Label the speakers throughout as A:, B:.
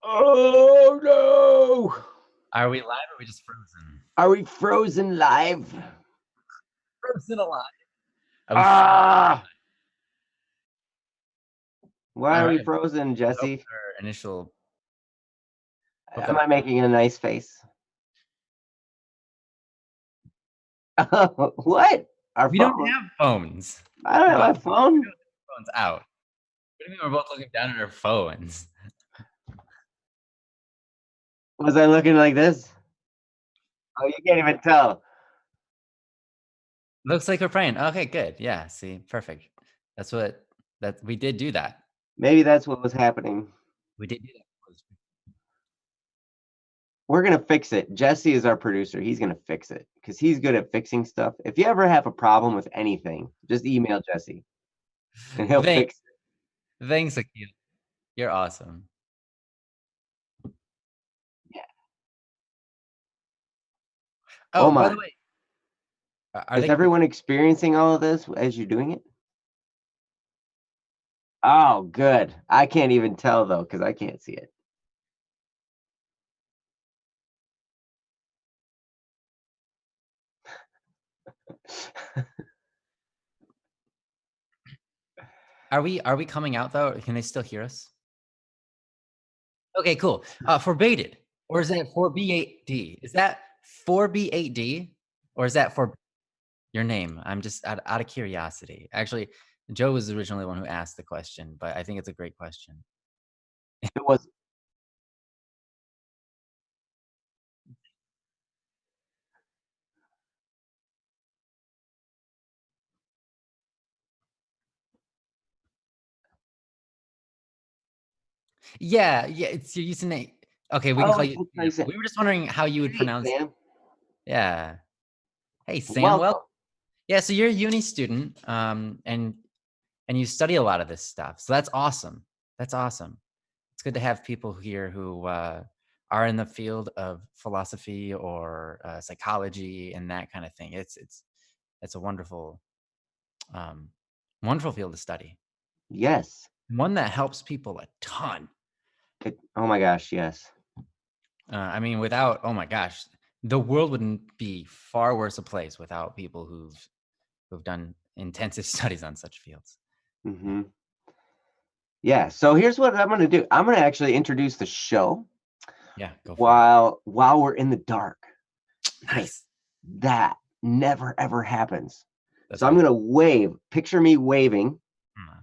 A: Oh no!
B: Are we live or are we just frozen?
A: Are we frozen live?
B: Frozen alive. Are we
A: Ah! Why
B: All
A: are we
B: right.
A: frozen,
B: I hope
A: Jesse?
B: our initial. Hope
A: Am
B: that
A: I making a nice face? What? Our
B: we don't
A: phone?
B: have phones.
A: I don't
B: We're
A: have
B: both
A: my phone.
B: phones out. What do you mean we're both looking down at our phones?
A: Was I looking like this? Oh, you can't even tell.
B: Looks like we're praying. Okay, good. Yeah. See, perfect. That we did do that.
A: Maybe that's what was happening.
B: We did do that.
A: We're gonna fix it. Jesse is our producer. He's gonna fix it because he's good at fixing stuff. If you ever have a problem with anything, just email Jesse and he'll
B: Thanks.
A: fix it.
B: Thanks, Akil. You're awesome.
A: Yeah.
B: Oh,
A: Oh
B: by the
A: my.
B: way, are
A: Is
B: they?
A: everyone experiencing all of this as you're doing it? Oh, good. I can't even tell though, because I can't see it.
B: Are we coming out though? Can they still hear us? Okay, cool. Forbated, or is that 4B8D? Is that 4B8D, or is that for your name? I'm just out of curiosity. Actually, Joe was originally the one who asked the question, but I think it's a great question.
A: It was
B: Yeah, yeah. It's your username. Okay, we can call
A: oh,
B: you.
A: that's
B: Yeah,
A: nice.
B: we were just wondering how you would
A: Hey,
B: pronounce.
A: Sam.
B: Yeah. Hey, Sam. Well,
A: Welcome.
B: yeah. So you're a uni student, and you study a lot of this stuff. So that's awesome. That's awesome. It's good to have people here who are in the field of philosophy or psychology and that kind of thing. It's a wonderful um, wonderful field to study.
A: Yes.
B: One that helps people a ton.
A: Oh my gosh, yes.
B: I mean, without oh my gosh, the world wouldn't be far worse a place without people who've done intensive studies on such fields.
A: Hmm. Yeah. So here's what I'm gonna do. I'm gonna actually introduce the show
B: Yeah, go for it.
A: while we're in the dark. Okay.
B: Nice.
A: That never ever happens.
B: That's
A: So I'm
B: right.
A: gonna wave. Picture me waving.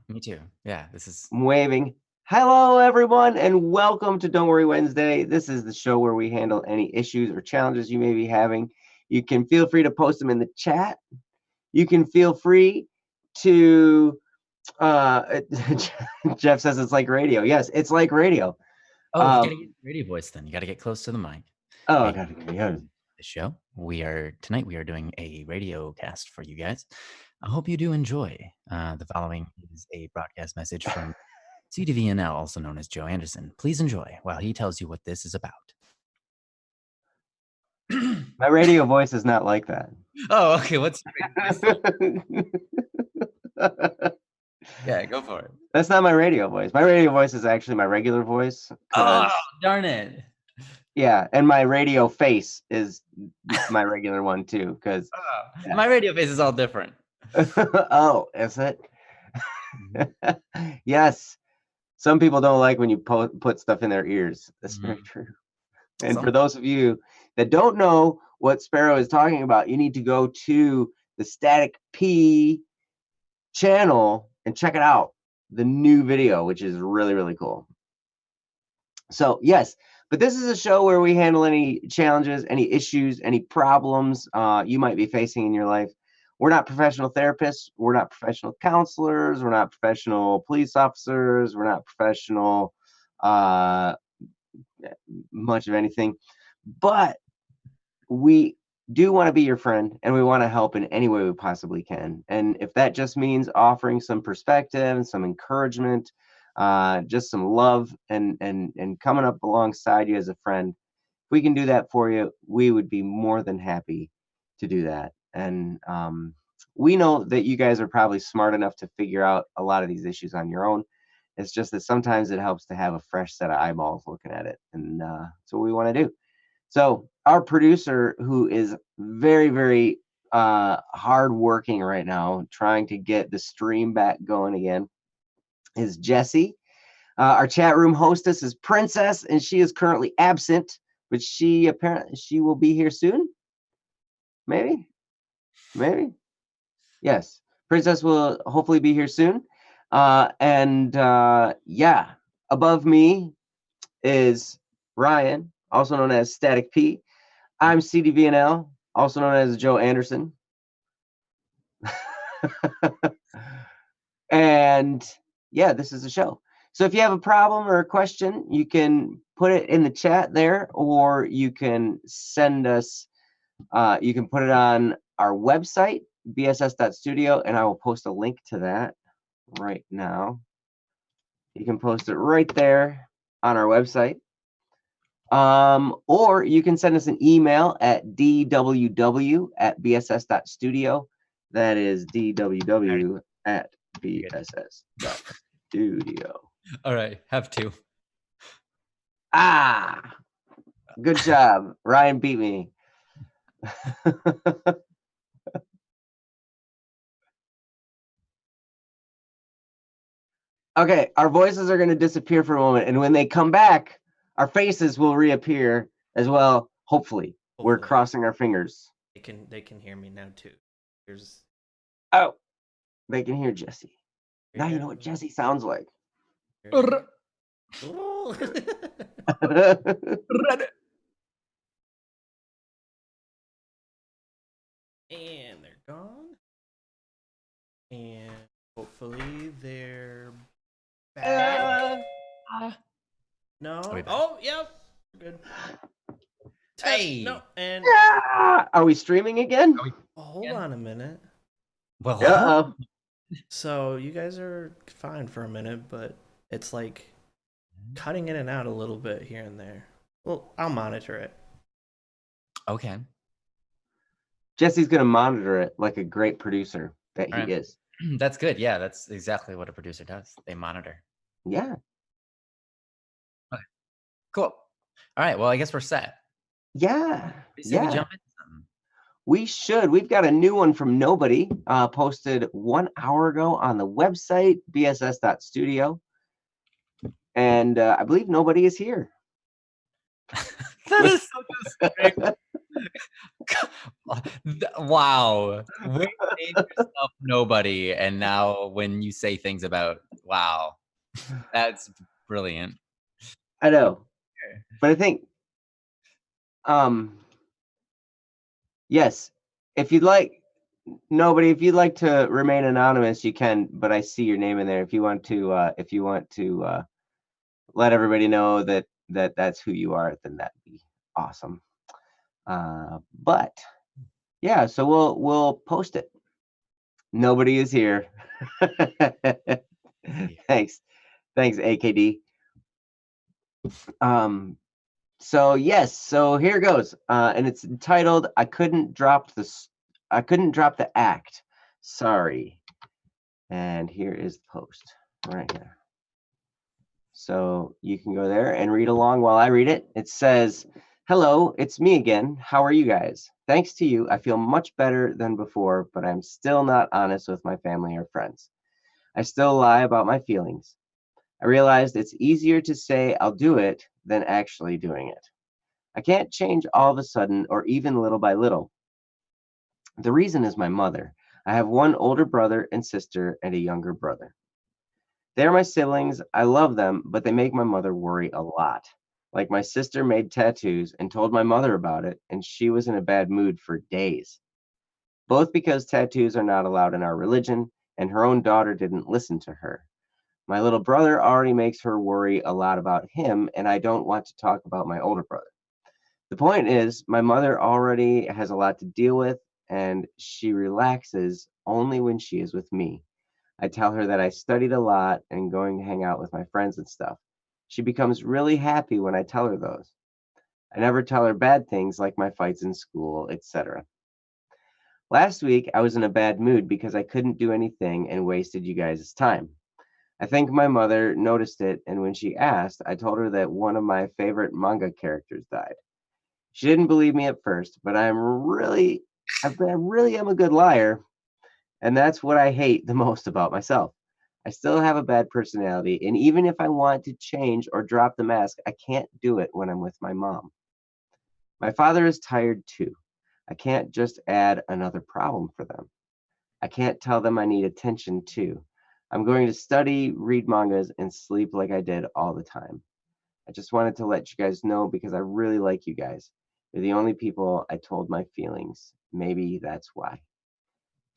B: Me too. Yeah, this is
A: I'm waving. Hello, everyone, and welcome to Don't Worry Wednesday. This is the show where we handle any issues or challenges you may be having. You can feel free to post them in the chat. You can feel free to. Jeff says it's like radio. Yes, it's like radio.
B: oh, you gotta get radio voice then. You gotta get close to the mic.
A: Oh,
B: Hey,
A: God.
B: the show. Tonight we are doing a radio cast for you guys. I hope you do enjoy. The following is a broadcast message from CDVNL, also known as Joe Anderson. Please enjoy while he tells you what this is about.
A: My radio voice is not like that.
B: Oh, okay. What's your voice? Yeah, go for it.
A: That's not my radio voice. My radio voice is actually my regular voice.
B: Oh, darn it.
A: Yeah, and my radio face is my regular one too. Because yeah.
B: My radio face is all different.
A: Oh, is it? Yes. Some people don't like when you put stuff in their ears. That's very true. And for those of you that don't know what Sparrow is talking about, you need to go to the Static P channel and check it out. The new video, which is really, really cool. So, yes, but this is a show where we handle any challenges, any issues, any problems you might be facing in your life. We're not professional therapists. We're not professional counselors. We're not professional police officers. We're not professional much of anything. But we do want to be your friend and we want to help in any way we possibly can. And if that just means offering some perspective and some encouragement, just some love and coming up alongside you as a friend, if we can do that for you, we would be more than happy to do that. And we know that you guys are probably smart enough to figure out a lot of these issues on your own. It's just that sometimes it helps to have a fresh set of eyeballs looking at it, and that's what we want to do. So our producer, who is very, very hard working right now, trying to get the stream back going again, is Jesse. Our chat room hostess is Princess, and she is currently absent, but she will be here soon. Maybe. Yes, Princess will hopefully be here soon. Yeah, above me is Ryan, also known as Static P. I'm CDVNL, also known as Joe Anderson. And yeah, this is the show. So if you have a problem or a question, you can put it in the chat there, or you can send us, you can put it on our website, bss.studio, and I will post a link to that right now. You can post it right there on our website. Or you can send us an email at dww@bss.studio. That is dww@bss.studio.
B: All right, have to.
A: Good job. Ryan beat me. Okay, our voices are going to disappear for a moment, and when they come back, our faces will reappear as well. Hopefully. We're crossing our fingers.
C: They can hear me now too.
A: Oh, they can hear Jesse. Now you know what Jesse sounds like.
C: And they're gone. And hopefully they're back. No. Oh, yep. Good.
B: Hey.
C: No. And
A: are we streaming again?
C: hold on a minute.
B: Well,
C: So you guys are fine for a minute, but it's like cutting in and out a little bit here and there. Well, I'll monitor it.
B: Okay.
A: Jesse's going to monitor it like a great producer that he is.
B: That's good. Yeah, that's exactly what a producer does. They monitor.
A: Yeah.
B: Okay. Cool. All right. Well, I guess we're set.
A: Yeah.
B: We jump into something.
A: We should. We've got a new one from Nobody, posted 1 hour ago on the website, bss.studio. And I believe Nobody is here.
B: That is so wow. When you made yourself Nobody, and now when you say things about, wow, that's brilliant.
A: I know. But I think, yes, if you'd like, Nobody, if you'd like to remain anonymous, you can, but I see your name in there. If you want to let everybody know that that's who you are, then that'd be awesome. But yeah, so we'll post it. Nobody is here. Thanks, AKD. So yes, so here goes, and it's entitled I couldn't drop the act. Sorry. And here is the post right here. So you can go there and read along while I read it. It says, "Hello, it's me again. How are you guys? Thanks to you, I feel much better than before, but I'm still not honest with my family or friends. I still lie about my feelings. I realized it's easier to say I'll do it than actually doing it. I can't change all of a sudden or even little by little. The reason is my mother. I have one older brother and sister and a younger brother. They're my siblings. I love them, but they make my mother worry a lot. Like my sister made tattoos and told my mother about it, and she was in a bad mood for days. Both because tattoos are not allowed in our religion, and her own daughter didn't listen to her. My little brother already makes her worry a lot about him, and I don't want to talk about my older brother. The point is, my mother already has a lot to deal with, and she relaxes only when she is with me. I tell her that I studied a lot and going to hang out with my friends and stuff. She becomes really happy when I tell her those. I never tell her bad things like my fights in school, etc. Last week, I was in a bad mood because I couldn't do anything and wasted you guys' time. I think my mother noticed it, and when she asked, I told her that one of my favorite manga characters died. She didn't believe me at first, but I really am a good liar, and that's what I hate the most about myself. I still have a bad personality, and even if I want to change or drop the mask, I can't do it when I'm with my mom. My father is tired too. I can't just add another problem for them. I can't tell them I need attention too. I'm going to study, read mangas, and sleep like I did all the time. I just wanted to let you guys know because I really like you guys. You're the only people I told my feelings. Maybe that's why.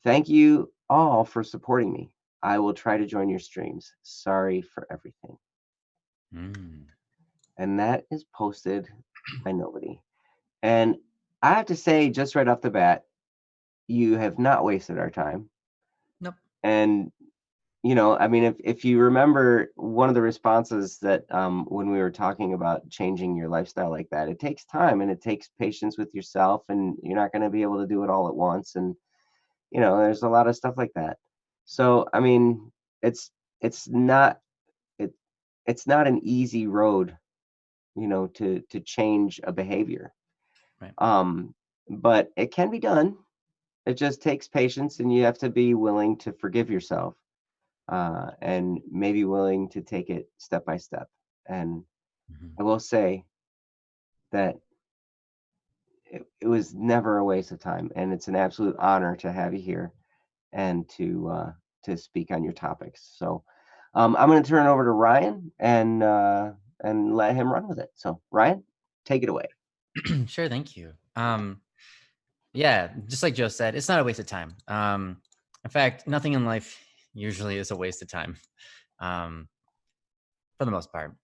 A: Thank you all for supporting me. I will try to join your streams. Sorry for everything.
B: Mm.
A: And that is posted by nobody. And I have to say, just right off the bat, you have not wasted our time.
B: Nope.
A: And I mean, if you remember one of the responses that when we were talking about changing your lifestyle like that, it takes time and it takes patience with yourself, and you're not going to be able to do it all at once. And there's a lot of stuff like that. So I mean, it's it's not it it's not an easy road, to change a behavior.
B: Right.
A: But it can be done. It just takes patience, and you have to be willing to forgive yourself, and maybe willing to take it step by step. And
B: Mhm.
A: I will say that it was never a waste of time, and it's an absolute honor to have you here and to speak on your topics. So I'm going to turn it over to Ryan and let him run with it. So Ryan, take it away.
B: Sure, thank you. Yeah, just like Joe said, it's not a waste of time. In fact, nothing in life usually is a waste of time, um, for the most part,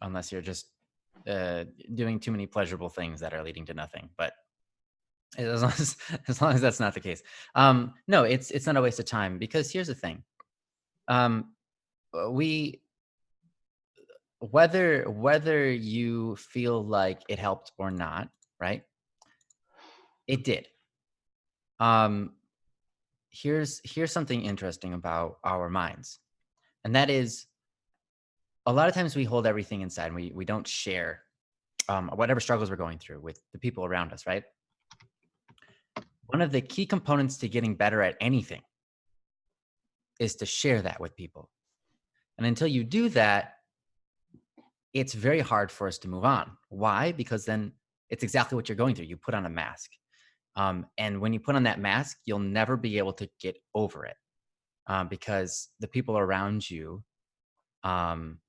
B: unless you're just doing too many pleasurable things that are leading to nothing. But as long as as long as that's not the case, no, it's not a waste of time because here's the thing: um, we whether you feel like it helped or not, right? It did. Um, here's something interesting about our minds, and that is a lot of times we hold everything inside and we don't share whatever struggles we're going through with the people around us, right? One of the key components to getting better at anything is to share that with people. And until you do that, it's very hard for us to move on. Why? Because then it's exactly what you're going through. You put on a mask. And when you put on that mask, you'll never be able to get over it, because the people around you um,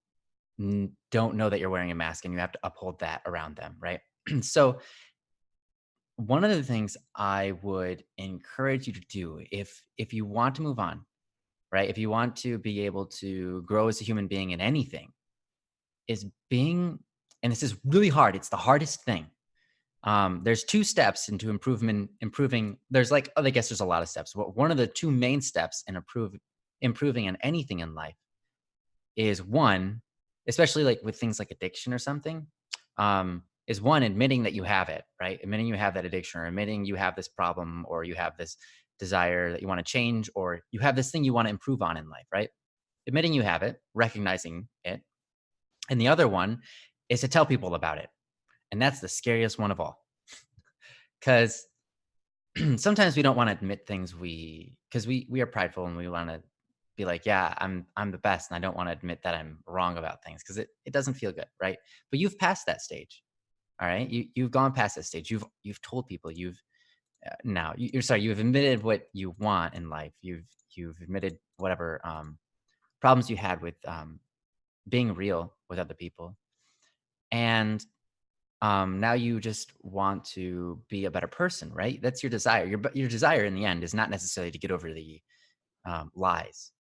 B: don't know that you're wearing a mask, and you have to uphold that around them, right? So one of the things I would encourage you to do if you want to move on, right? If you want to be able to grow as a human being in anything, is being, and this is really hard. It's the hardest thing. There's two steps into improving. There's like, I guess there's a lot of steps. But one of the two main steps in improving in anything in life is one, especially like with things like addiction or something, is one, admitting that you have it, right? Admitting you have that addiction, or admitting you have this problem, or you have this desire that you want to change, or you have this thing you want to improve on in life, right? Admitting you have it, recognizing it. And the other one is to tell people about it. And that's the scariest one of all. Because sometimes we don't want to admit things because we are prideful and we want to be like, yeah, I'm the best, and I don't want to admit that I'm wrong about things because it doesn't feel good, right? But you've passed that stage. All right, you've gone past that stage. You've told people, now you're sorry, you've admitted what you want in life. You've admitted whatever problems you had with being real with other people, and now you just want to be a better person, right? That's your desire. Your desire in the end is not necessarily to get over the lies.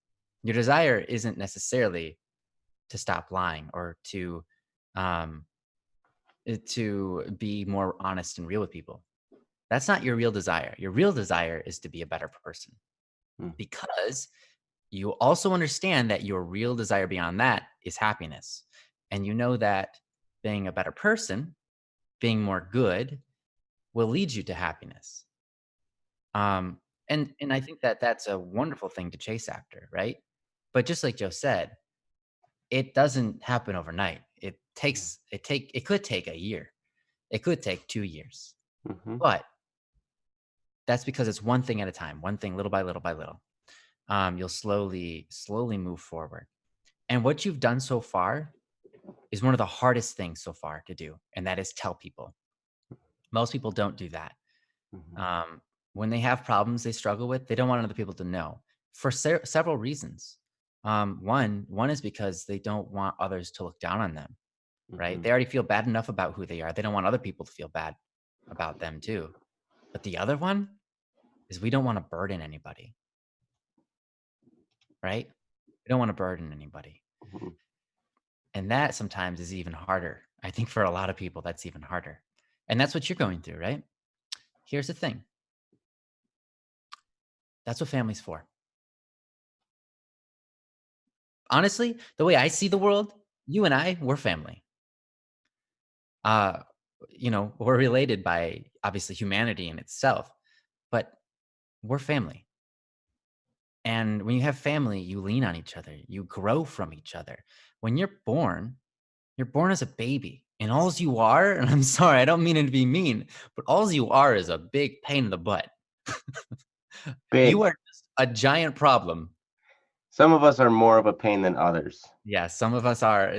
B: Your desire isn't necessarily to stop lying or um, to be more honest and real with people. That's not your real desire. Your real desire is to be a better person,
A: Hmm.
B: because you also understand that your real desire beyond that is happiness. And you know that being a better person, being more good, will lead you to happiness. And I think that that's a wonderful thing to chase after, right? But just like Joe said, it doesn't happen overnight. It could take a year. It could take 2 years.
A: Hmm.
B: But that's because it's one thing at a time, one thing little by little by little. You'll slowly move forward. And what you've done so far is one of the hardest things so far to do, and that is tell people. Most people don't do that.
A: Hmm.
B: When they have problems they struggle with, they don't want other people to know for several reasons. One is because they don't want others to look down on them, right?
A: Hmm.
B: They already feel bad enough about who they are. They don't want other people to feel bad about them too. But the other one is we don't want to burden anybody, right? We don't want to burden anybody.
A: Hmm.
B: And that sometimes is even harder. I think for a lot of people, that's even harder. And that's what you're going through, right? Here's the thing. That's what family's for. Honestly, the way I see the world, you and I, we're family. Uh, we're related by obviously humanity in itself, but we're family. And when you have family, you lean on each other, you grow from each other. When you're born as a baby, and all you are, and I'm sorry, I don't mean it to be mean, but all you are is a big pain in the butt. You
A: Big.
B: are just a giant problem.
A: Some of us are more of a pain than others.
B: Yeah, some of us are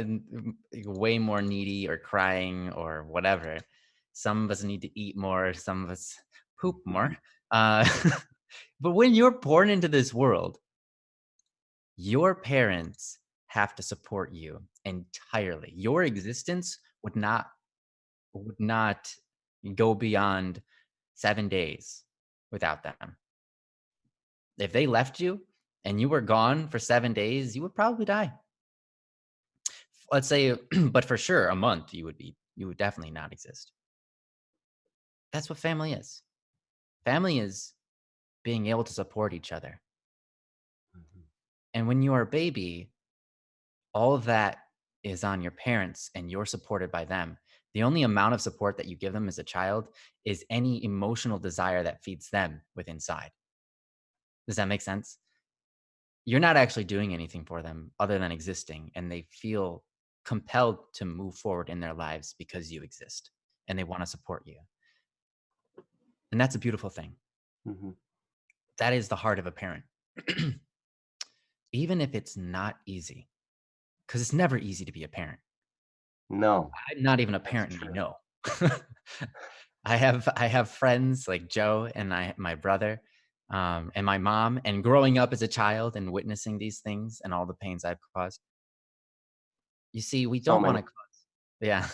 B: way more needy or crying or whatever. Some of us need to eat more. Some of us poop more. Uh, but when you're born into this world, your parents have to support you entirely. Your existence would not go beyond 7 days without them. If they left you and you were gone for 7 days, you would probably die. Let's say, but for sure, a month you would definitely not exist. That's what family is. Family is being able to support each other.
A: Mhm.
B: And when you are a baby, all of that is on your parents and you're supported by them. The only amount of support that you give them as a child is any emotional desire that feeds them with inside. Does that make sense? You're not actually doing anything for them other than existing, and they feel compelled to move forward in their lives because you exist and they want to support you. And that's a beautiful thing.
A: Mhm.
B: That is the heart of a parent. Even if it's not easy, because it's never easy to be a parent.
A: No,
B: I'm not even a
A: that's
B: parent, and I
A: true.
B: know. I have friends like Joe and my brother, and my mom, and growing up as a child and witnessing these things and all the pains I've caused. You see, we
A: So
B: don't want
A: many.
B: to cause, yeah,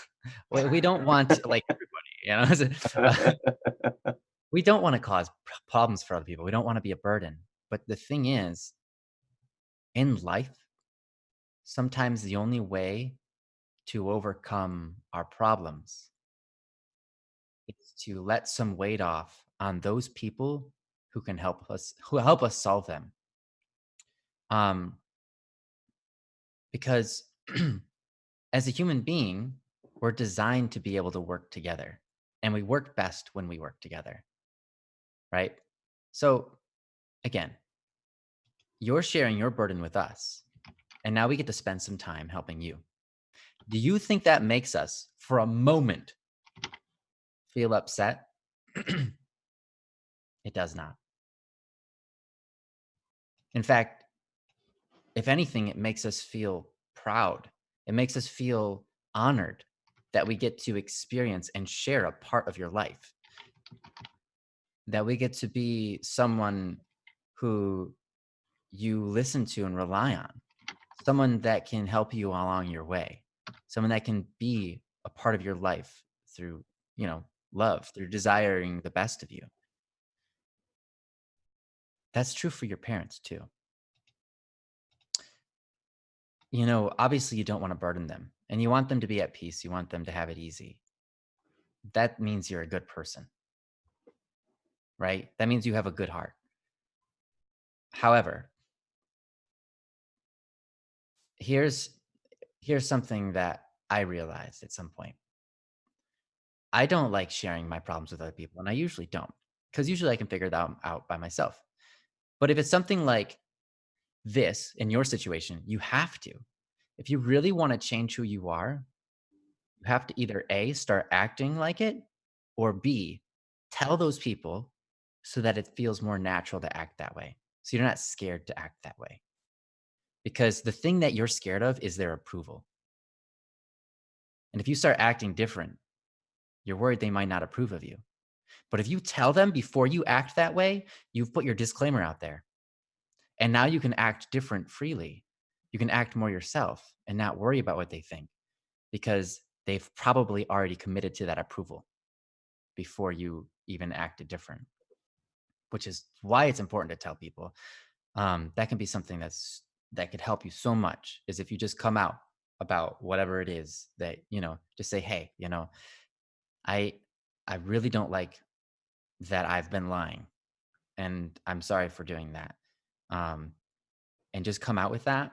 B: we don't want like everybody, we don't want to cause problems for other people. We don't want to be a burden. But the thing is, in life, sometimes the only way to overcome our problems is to let some weight off on those people who help us solve them. Um, because as a human being, we're designed to be able to work together, and we work best when we work together, right? So again, you're sharing your burden with us, and now we get to spend some time helping you. Do you think that makes us, for a moment, feel upset? It does not. In fact, if anything, it makes us feel proud. It makes us feel honored that we get to experience and share a part of your life, that we get to be someone who you listen to and rely on, someone that can help you along your way, someone that can be a part of your life through, love, through desiring the best of you. That's true for your parents too. Obviously you don't want to burden them and you want them to be at peace. You want them to have it easy. That means you're a good person, right? That means you have a good heart. However, here's here's something that I realized at some point. I don't like sharing my problems with other people, and I usually don't, because usually I can figure that out by myself. But if it's something like this in your situation, you have to. If you really want to change who you are, you have to either A, start acting like it, or B, tell those people so that it feels more natural to act that way. So you're not scared to act that way. Because the thing that you're scared of is their approval. And if you start acting different, you're worried they might not approve of you. But if you tell them before you act that way, you've put your disclaimer out there. And now you can act different freely. You can act more yourself and not worry about what they think because they've probably already committed to that approval before you even acted different, which is why it's important to tell people. That can be something that could help you so much is if you just come out about whatever it is that, just say, hey, I I really don't like that I've been lying and I'm sorry for doing that. Um, and just come out with that,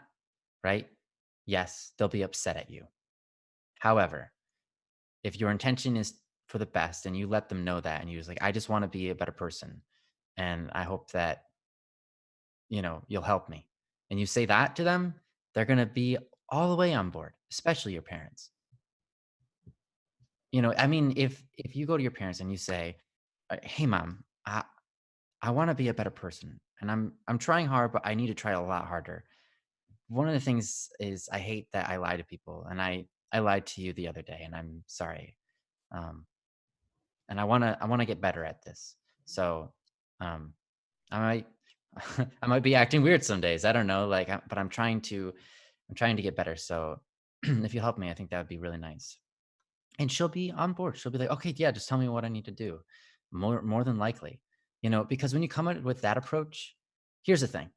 B: right? Yes, they'll be upset at you. However, if your intention is for the best and you let them know that and you're just like, I just want to be a better person and I hope that, you'll help me. And you say that to them, they're going to be all the way on board, especially your parents. I mean, if you go to your parents and you say, "Hey mom, I want to be a better person and I'm trying hard, but I need to try a lot harder." One of the things is I hate that I lie to people and I lied to you the other day and I'm sorry. Um, and I want to get better at this. So, um, I might I might be acting weird some days. I don't know, but I'm trying to get better. So, if you help me, I think that would be really nice. And she'll be on board. She'll be like, okay, yeah, just tell me what I need to do. More than likely, because when you come at with that approach, here's the thing.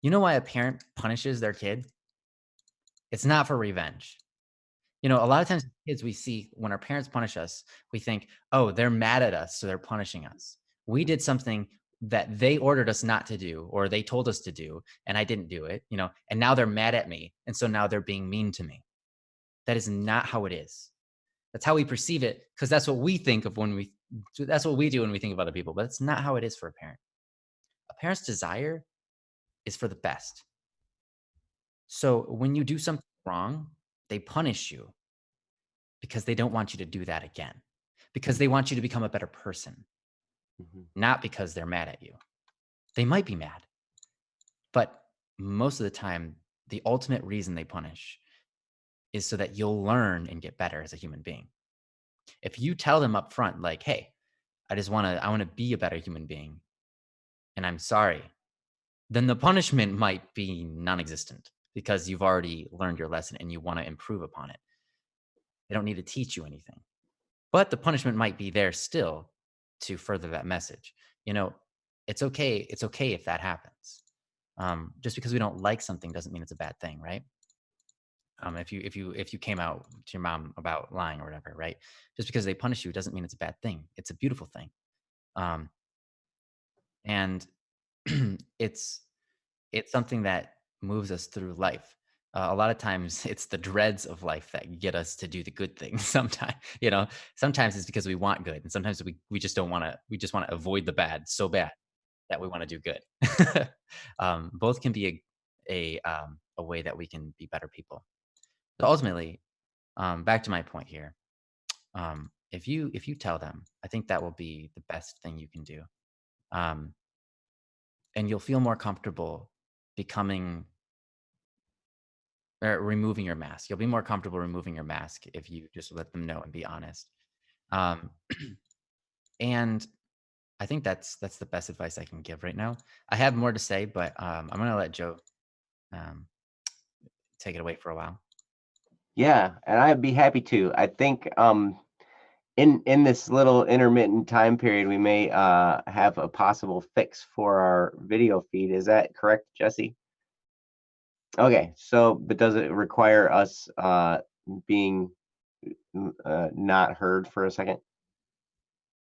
B: You know why a parent punishes their kid? It's not for revenge. A lot of times kids we see when our parents punish us, we think, oh, they're mad at us, so they're punishing us. We did something that they ordered us not to do, or they told us to do, and I didn't do it, and now they're mad at me. And so now they're being mean to me. That is not how it is. That's how we perceive it, because that's what we do when we think of other people, but it's not how it is for a parent. A parent's desire is for the best. So when you do something wrong, they punish you because they don't want you to do that again, because they want you to become a better person, not because they're mad at you. They might be mad, but most of the time, the ultimate reason they punish is so that you'll learn and get better as a human being. If you tell them up front, like, hey, I want to be a better human being and I'm sorry, then the punishment might be non-existent because you've already learned your lesson and you want to improve upon it. They don't need to teach you anything. But the punishment might be there still to further that message. It's okay. It's okay if that happens. Just because we don't like something doesn't mean it's a bad thing, right? If you came out to your mom about lying or whatever, right? Just because they punish you doesn't mean it's a bad thing. It's a beautiful thing. Um, and it's something that moves us through life. A lot of times it's the dreads of life that get us to do the good things. Sometimes it's because we want good, and sometimes we just don't want to. We just want to avoid the bad so bad that we want to do good. Both can be a way that we can be better people. So ultimately, back to my point here. If you tell them, I think that will be the best thing you can do. Um, and you'll feel more comfortable becoming or removing your mask. You'll be more comfortable removing your mask if you just let them know and be honest. Um, and I think that's the best advice I can give right now. I have more to say, but I'm gonna let Joe um, take it away for a while.
A: Yeah, and I'd be happy to. I think in this little intermittent time period, we may have a possible fix for our video feed. Is that correct, Jesse? Okay, so but does it require us being not heard for a second?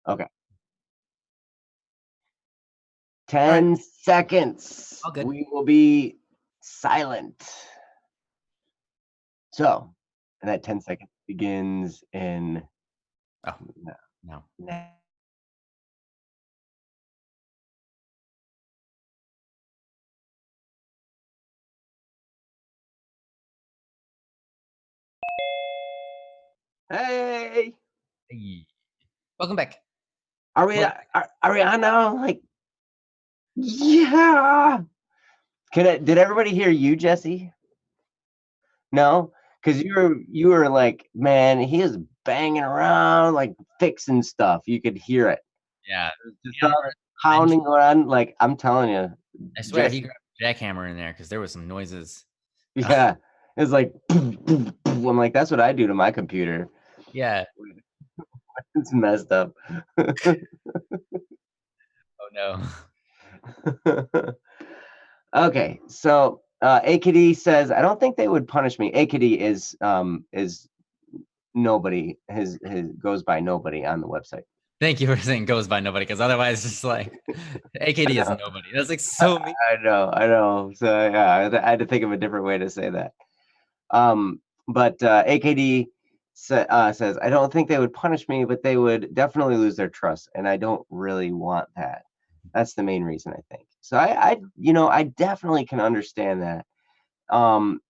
A: Okay.
B: All right.
A: 10 seconds.
B: All good.
A: We will be silent. So, and that 10 seconds begins in
B: Oh, no.
A: now. Hey,
B: Hey. Welcome back.
A: are we
B: Welcome
A: are we on now? Like, yeah. Did everybody hear you, Jesse? No, because you were like, man, he is banging around, like fixing stuff. You could hear it.
B: Yeah.
A: Just all the pounding going on. Like, I'm telling you,
B: I swear he
A: Jesse.
B: grabbed a jackhammer in there because there was some noises.
A: Yeah, it's like, I'm like, that's what I do to my computer.
B: Yeah.
A: It's messed up.
B: Oh no.
A: Okay, so AKD says, I don't think they would punish me. AKD is nobody. His goes by nobody on the website.
B: Thank you for saying goes by nobody, because otherwise it's just like AKD is nobody. That's like so mean.
A: I know. So yeah, I had to think of a different way to say that. But AKD says, I don't think they would punish me, but they would definitely lose their trust, and I don't really want that. That's the main reason, I think. So I definitely can understand that. And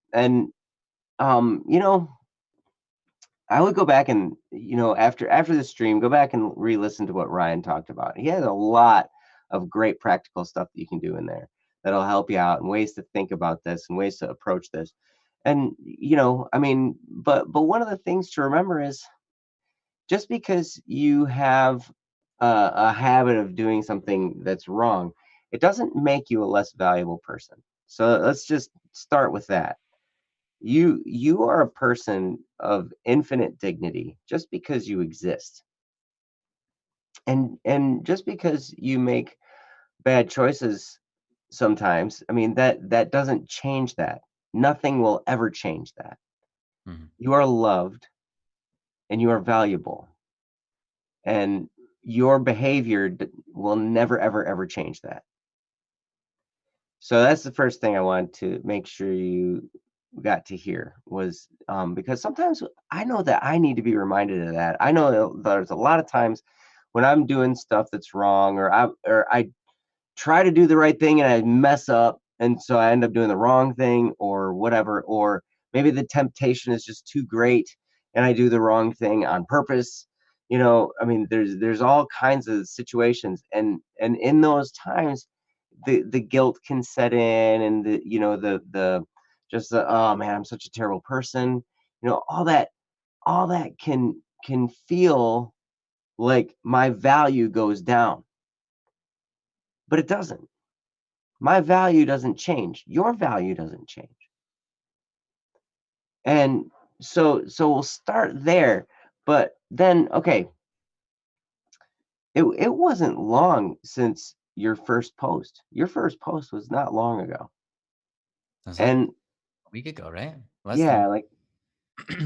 A: I would go back and after the stream, go back and re-listen to what Ryan talked about. He had a lot of great practical stuff that you can do in there that'll help you out, and ways to think about this and ways to approach this. And I mean, but one of the things to remember is, just because you have a habit of doing something that's wrong, it doesn't make you a less valuable person. So let's just start with that. You are a person of infinite dignity just because you exist. And just because you make bad choices sometimes, I mean, that doesn't change that. Nothing will ever change that.
B: Mhm.
A: You are loved and you are valuable. And your behavior will never ever change that. So that's the first thing I wanted to make sure you got to hear, was because sometimes I know that I need to be reminded of that. I know that there's a lot of times when I'm doing stuff that's wrong, or I try to do the right thing and I mess up, and so I end up doing the wrong thing or whatever, or maybe the temptation is just too great and I do the wrong thing on purpose. I mean, there's all kinds of situations, and in those times the guilt can set in, and the just oh man, I'm such a terrible person. All that can feel like my value goes down, but it doesn't. My value doesn't change. Your value doesn't change. And so we'll start there. But then, okay, it wasn't long since your first post. Your first post was not long ago.
B: That was like
A: And
B: a week ago, right? Less
A: yeah,
B: than
A: like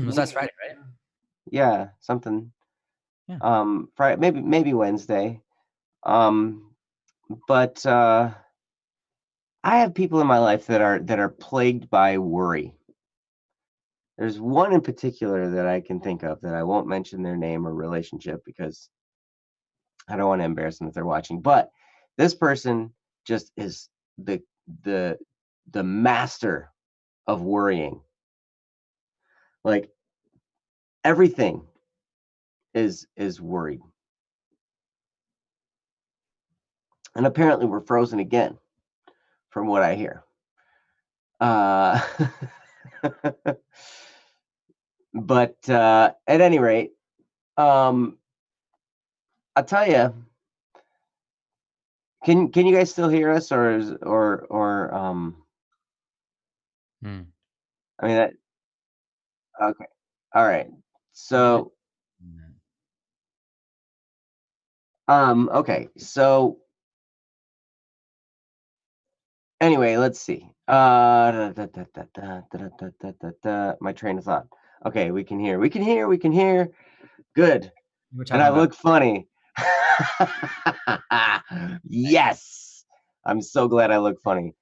B: was last Friday, right?
A: yeah, something
B: Yeah.
A: Friday, maybe Wednesday. But I have people in my life that are plagued by worry. There's one in particular that I can think of, that I won't mention their name or relationship because I don't want to embarrass them if they're watching. But this person just is the the the master of worrying. Like, everything is worried. And apparently we're frozen again, from what I hear. Uh but at any rate, um I'll tell you, can you guys still hear us, or
B: Hmm.
A: I mean that okay. All right. So
B: Mm.
A: okay. So anyway, let's see. My train of thought. Okay, we can hear. We can hear. We can hear. Good.
B: We're
A: And
B: talking
A: I
B: about
A: look funny. Yes. I'm so glad I look funny.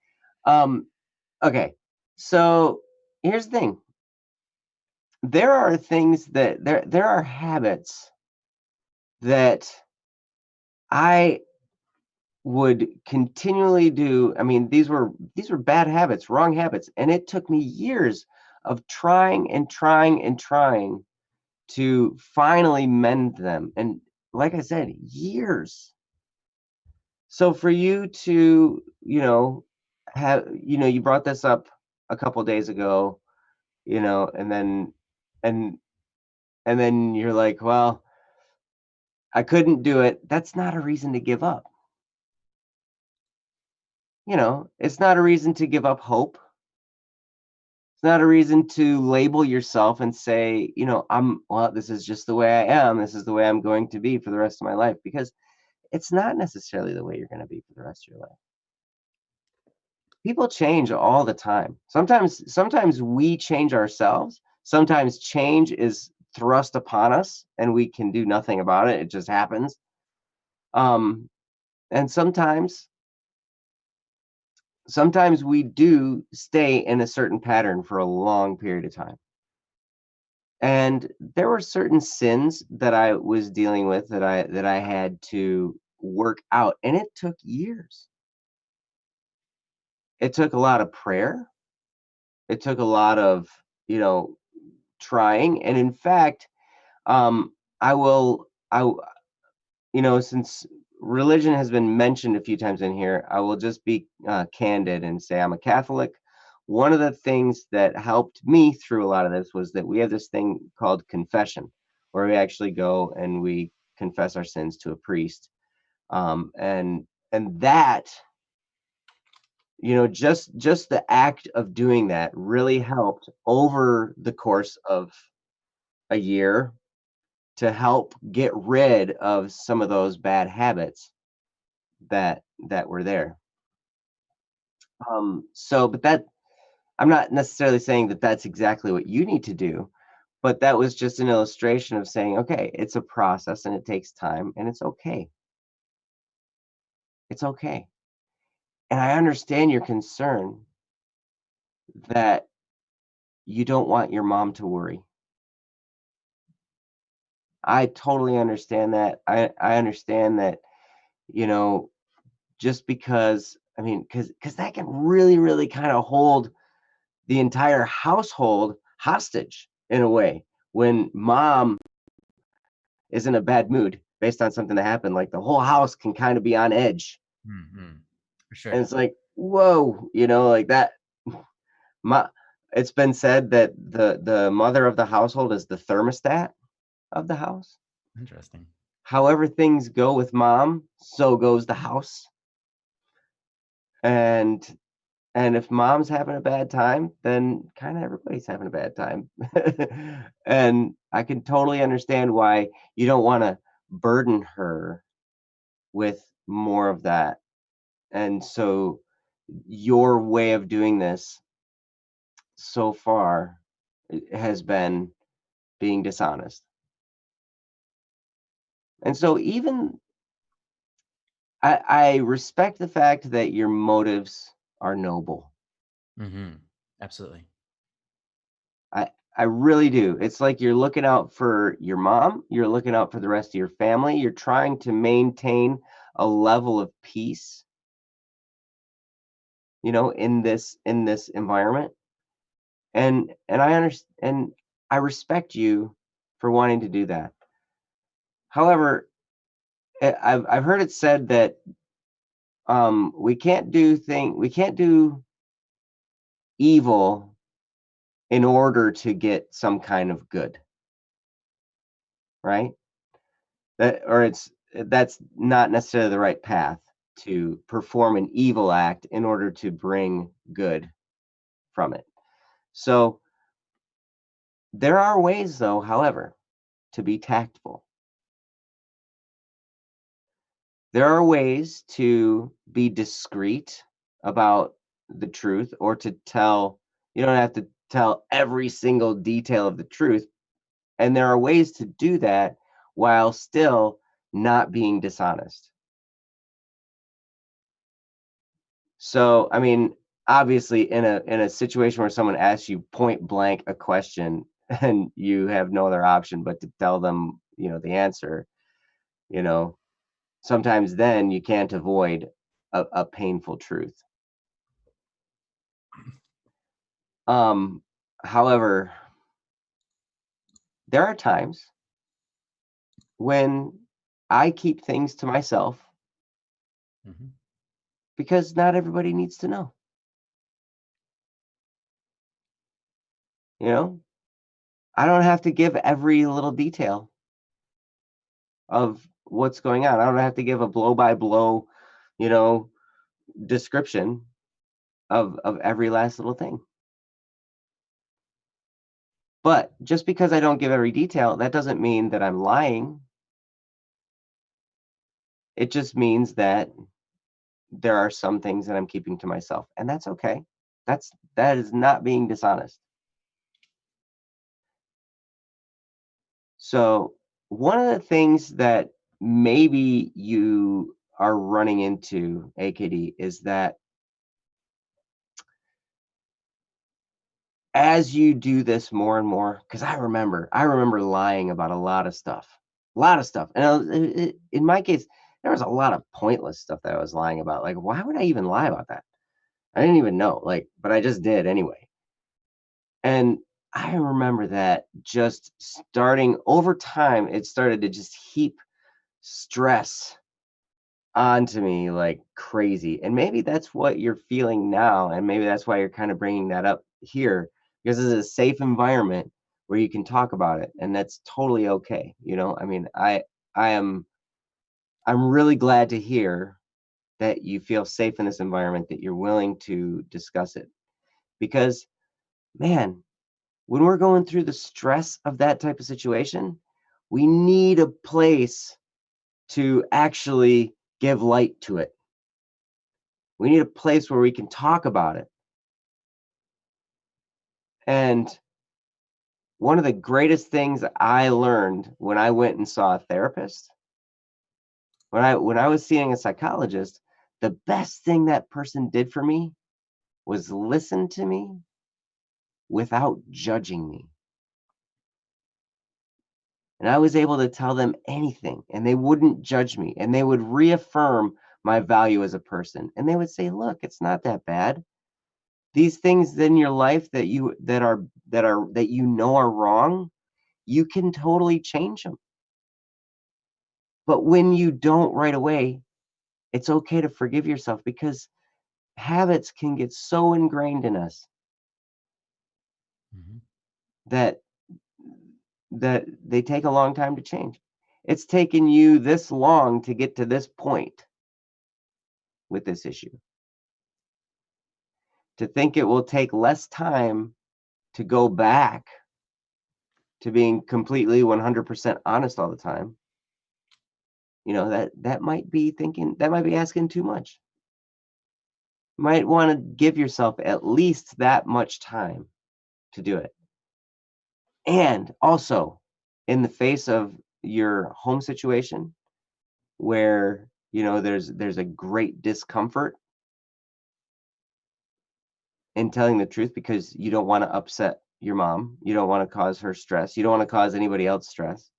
A: Okay. So here's the thing. There are things that there are habits that I would continually do. I mean, these were bad habits, wrong habits, and it took me years of trying and trying and trying to finally mend them. And like I said, years. So for you to, you brought this up a couple days ago, and and then you're like, well, I couldn't do it. That's not a reason to give up. It's not a reason to give up hope. It's not a reason to label yourself and say, this is just the way I am. This is the way I'm going to be for the rest of my life, because it's not necessarily the way you're going to be for the rest of your life. People change all the time. Sometimes we change ourselves. Sometimes change is thrust upon us and we can do nothing about it. It just happens. And sometimes we do stay in a certain pattern for a long period of time. And there were certain sins that I was dealing with that I had to work out, and it took years. It took a lot of prayer. It took a lot of, trying. And in fact, I will, since religion has been mentioned a few times in here, I will just be candid and say I'm a Catholic. One of the things that helped me through a lot of this was that we have this thing called confession, where we actually go and we confess our sins to a priest. And that, just the act of doing that really helped over the course of a year to help get rid of some of those bad habits that were there. But that, I'm not necessarily saying that that's exactly what you need to do, but that was just an illustration of saying, okay, it's a process and it takes time, and it's okay. It's okay. And I understand your concern that you don't want your mom to worry. I totally understand that. I understand that, just because, because that can really, really kind of hold the entire household hostage in a way. When mom is in a bad mood based on something that happened, like the whole house can kind of be on edge.
B: Mm-hmm. For sure.
A: And it's like, whoa, like that. It's been said that the mother of the household is the thermostat of the house.
B: Interesting.
A: However things go with mom, so goes the house. And if mom's having a bad time, then kind of everybody's having a bad time. And I can totally understand why you don't want to burden her with more of that. And so your way of doing this so far has been being dishonest. And so even I respect the fact that your motives are noble.
B: Mm-hmm. Absolutely.
A: I really do. It's like you're looking out for your mom, you're looking out for the rest of your family, you're trying to maintain a level of peace, in this environment. And I understand, and I respect you for wanting to do that. However, I've heard it said that we can't do evil in order to get some kind of good, right? That's not necessarily the right path to perform an evil act in order to bring good from it. So there are ways, though, however, to be tactful. There are ways to be discreet about the truth, or to tell, you don't have to tell every single detail of the truth. And there are ways to do that while still not being dishonest. So, obviously, in a situation where someone asks you point blank a question and you have no other option but to tell them, the answer, sometimes then you can't avoid a painful truth. However, there are times when I keep things to myself
B: Mhm.
A: because not everybody needs to know. You know, I don't have to give every little detail of what's going on. I don't have to give a blow by blow, you know, description of every last little thing. But just because I don't give every detail, that doesn't mean that I'm lying. It just means that there are some things that I'm keeping to myself, and that's okay. That is not being dishonest. So, one of the things that maybe you are running into, AKD, is that as you do this more and more, because I remember lying about a lot of stuff, and in my case, there was a lot of pointless stuff that I was lying about. Like, why would I even lie about that? I didn't even know, like, but I just did anyway. And I remember that just starting over time, it started to just heap stress onto me like crazy. And maybe that's what you're feeling now. And maybe that's why you're kind of bringing that up here, because it's a safe environment where you can talk about it. And that's totally okay. You know, I mean, I'm really glad to hear that you feel safe in this environment, that you're willing to discuss it. Because, man, when we're going through the stress of that type of situation, we need a place to actually give light to it. We need a place where we can talk about it. And one of the greatest things I learned when I went and saw a therapist, when I was seeing a psychologist, the best thing that person did for me was listen to me without judging me. And I was able to tell them anything, and they wouldn't judge me, and they would reaffirm my value as a person. And they would say, "Look, it's not that bad. These things in your life that you know are wrong, you can totally change them. But when you don't right away, it's okay to forgive yourself because habits can get so ingrained in us
B: Mhm.
A: that they take a long time to change. It's taken you this long to get to this point with this issue. To think it will take less time to go back to being completely 100% honest all the time, you know, that might be asking too much. You might want to give yourself at least that much time to do it. And also, in the face of your home situation where, you know, there's a great discomfort in telling the truth because you don't want to upset your mom, you don't want to cause her stress, you don't want to cause anybody else stress.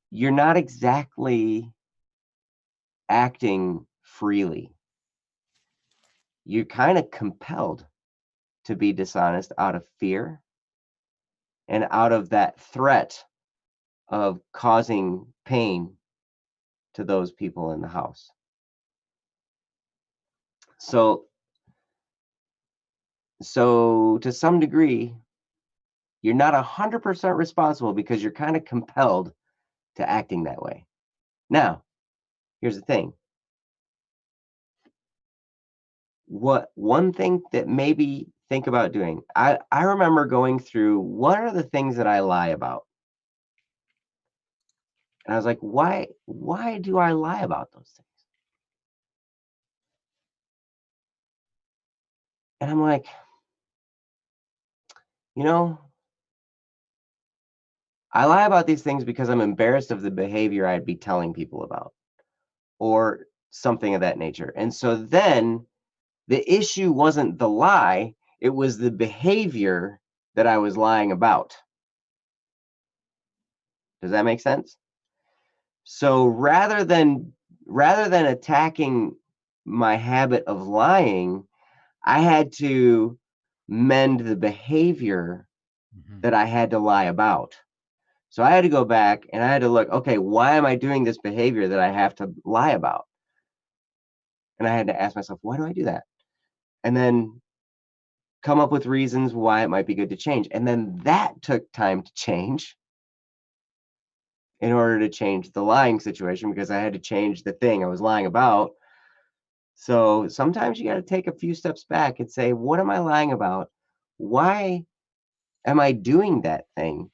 A: You're not exactly acting freely. You're kind of compelled to be dishonest out of fear and out of that threat of causing pain to those people in the house. So to some degree, you're not 100% responsible because you're kind of compelled to acting that way. Now, here's the thing. What one thing that maybe think about doing, I remember going through what are the things that I lie about? And I was like, why do I lie about those things? And I'm like, you know, I lie about these things because I'm embarrassed of the behavior I'd be telling people about or something of that nature. And so then the issue wasn't the lie, it was the behavior that I was lying about. Does that make sense? So rather than attacking my habit of lying, I had to mend the behavior that I had to lie about. So I had to go back and I had to look, okay, why am I doing this behavior that I have to lie about? And I had to ask myself, why do I do that? And then come up with reasons why it might be good to change. And then that took time to change in order to change the lying situation, because I had to change the thing I was lying about. So sometimes you got to take a few steps back and say, what am I lying about? Why am I doing that thing?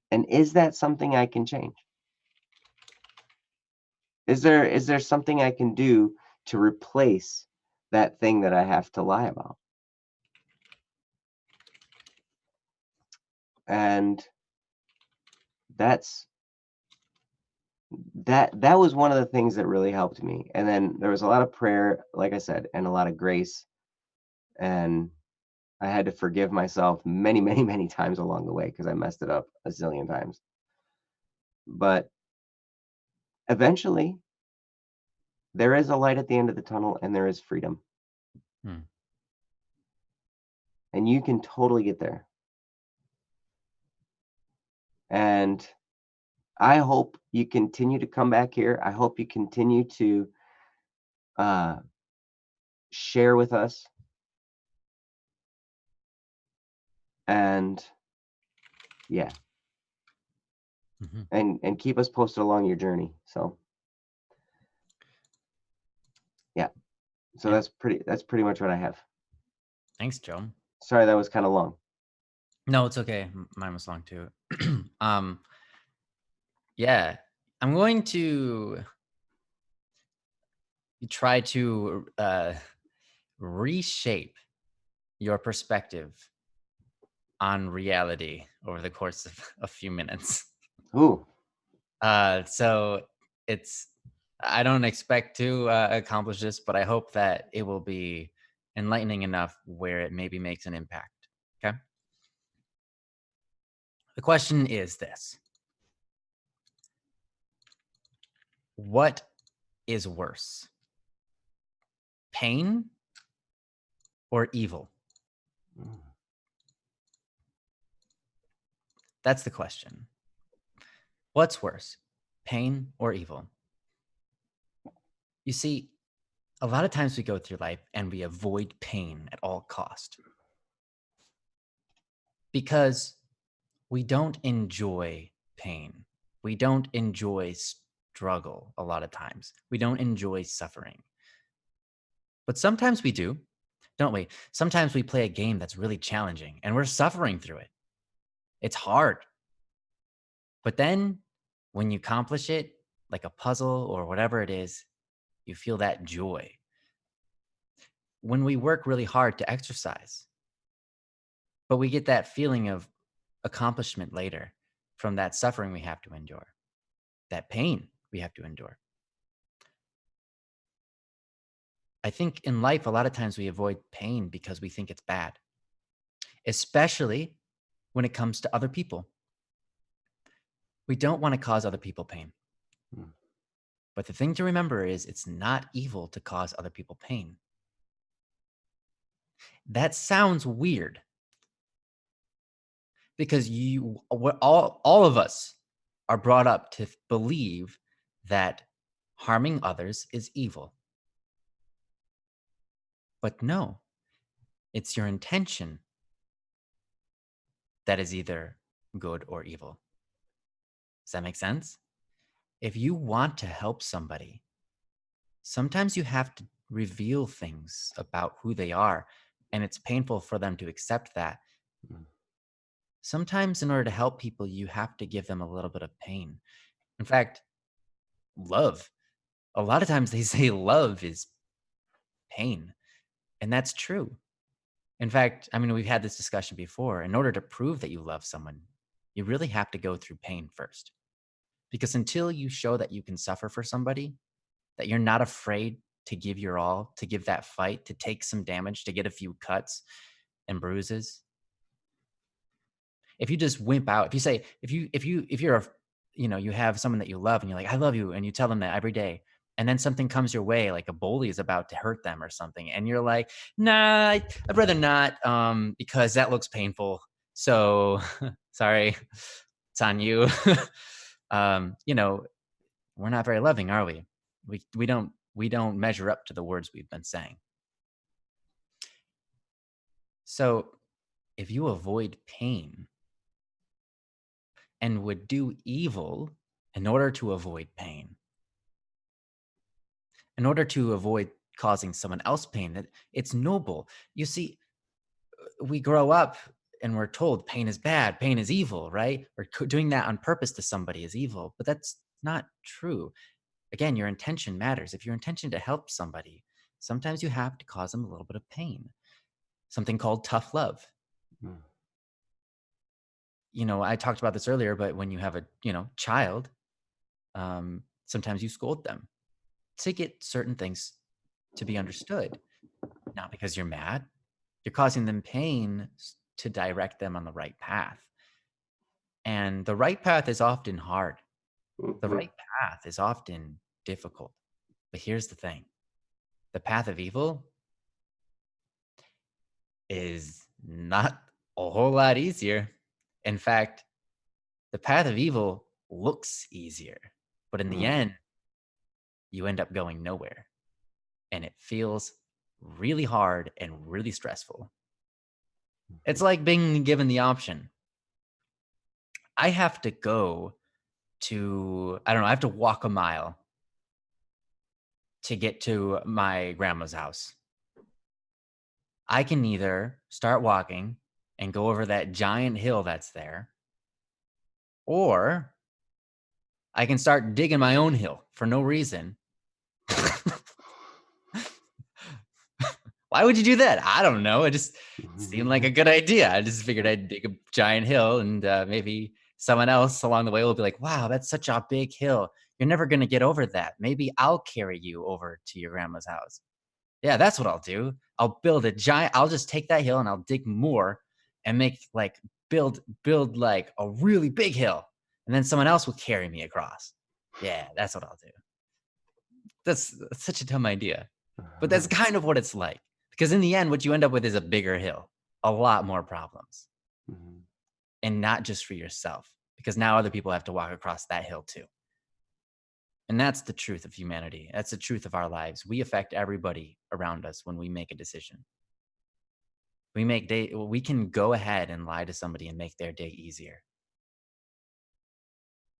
A: And is that something I can change? Is there something I can do to replace that thing that I have to lie about? And that's that was one of the things that really helped me. And then there was a lot of prayer, like I said, and a lot of grace. And I had to forgive myself many, many, many times along the way because I messed it up a zillion times. But eventually, there is a light at the end of the tunnel, and there is freedom.
B: Hmm.
A: And you can totally get there. And I hope you continue to come back here. I hope you continue to share with us. And yeah, and keep us posted along your journey. So yeah, so that's pretty much what I have.
B: Thanks, Joe.
A: Sorry, that was kind of long.
B: No, it's okay. Mine was long too. Yeah, I'm going to try to reshape your perspective on reality over the course of a few minutes.
A: Ooh.
B: So I don't expect to accomplish this, but I hope that it will be enlightening enough where it maybe makes an impact. Okay. The question is this: what is worse, pain or evil? That's the question. What's worse, pain or evil? You see, a lot of times we go through life and we avoid pain at all cost because we don't enjoy pain. We don't enjoy struggle a lot of times. We don't enjoy suffering. But sometimes we do, don't we? Sometimes we play a game that's really challenging and we're suffering through it. It's hard. But then when you accomplish it, like a puzzle or whatever it is, you feel that joy. When we work really hard to exercise, but we get that feeling of accomplishment later from that suffering we have to endure, that pain we have to endure. I think in life, a lot of times we avoid pain because we think it's bad, especially when it comes to other people. We don't want to cause other people pain. But the thing to remember is it's not evil to cause other people pain. That sounds weird because all of us are brought up to believe that harming others is evil. But no, it's your intention that is either good or evil. Does that make sense? If you want to help somebody, sometimes you have to reveal things about who they are, and it's painful for them to accept that. Sometimes in order to help people, you have to give them a little bit of pain. In fact, love. A lot of times they say love is pain, and that's true. In fact, I mean, we've had this discussion before. In order to prove that you love someone, you really have to go through pain first. Because until you show that you can suffer for somebody, that you're not afraid to give your all, to give that fight, to take some damage, to get a few cuts and bruises. If you just wimp out, if you say, if you're a, you have someone that you love and you're like, I love you, and you tell them that every day, And then something comes your way, like a bully is about to hurt them or something, and you're like, nah, I'd rather not, because that looks painful. So sorry, it's on you. You know, we're not very loving, are we? We don't measure up to the words we've been saying. So if you avoid pain and would do evil in order to avoid pain, in order to avoid causing someone else pain, that it's noble. You see, we grow up and we're told pain is bad, pain is evil, right? Or doing that on purpose to somebody is evil, but that's not true. Again, your intention matters. If your intention to help somebody, sometimes you have to cause them a little bit of pain. Something called tough love.
A: Mm.
B: You know, I talked about this earlier, but when you have a, child, sometimes you scold them to get certain things to be understood, not because you're mad. You're causing them pain to direct them on the right path. And the right path is often hard. The
A: Mhm.
B: right path is often difficult. But here's the thing. The path of evil is not a whole lot easier. In fact, the path of evil looks easier, but in the
A: Mm.
B: end, you end up going nowhere. And it feels really hard and really stressful. It's like being given the option. I have to go to, I don't know, I have to walk a mile to get to my grandma's house. I can either start walking and go over that giant hill that's there, or I can start digging my own hill for no reason. Why would you do that? I don't know. It just seemed like a good idea. I just figured I'd dig a giant hill, and maybe someone else along the way will be like, wow, that's such a big hill. You're never going to get over that. Maybe I'll carry you over to your grandma's house. Yeah, that's what I'll do. I'll just take that hill and I'll dig more and make like build like a really big hill. And then someone else will carry me across. Yeah, that's what I'll do. That's such a dumb idea. But that's kind of what it's like. Because in the end, what you end up with is a bigger hill, a lot more problems.
A: Mhm.
B: And not just for yourself, because now other people have to walk across that hill too. And that's the truth of humanity. That's the truth of our lives. We affect everybody around us when we make a decision. We can go ahead and lie to somebody and make their day easier.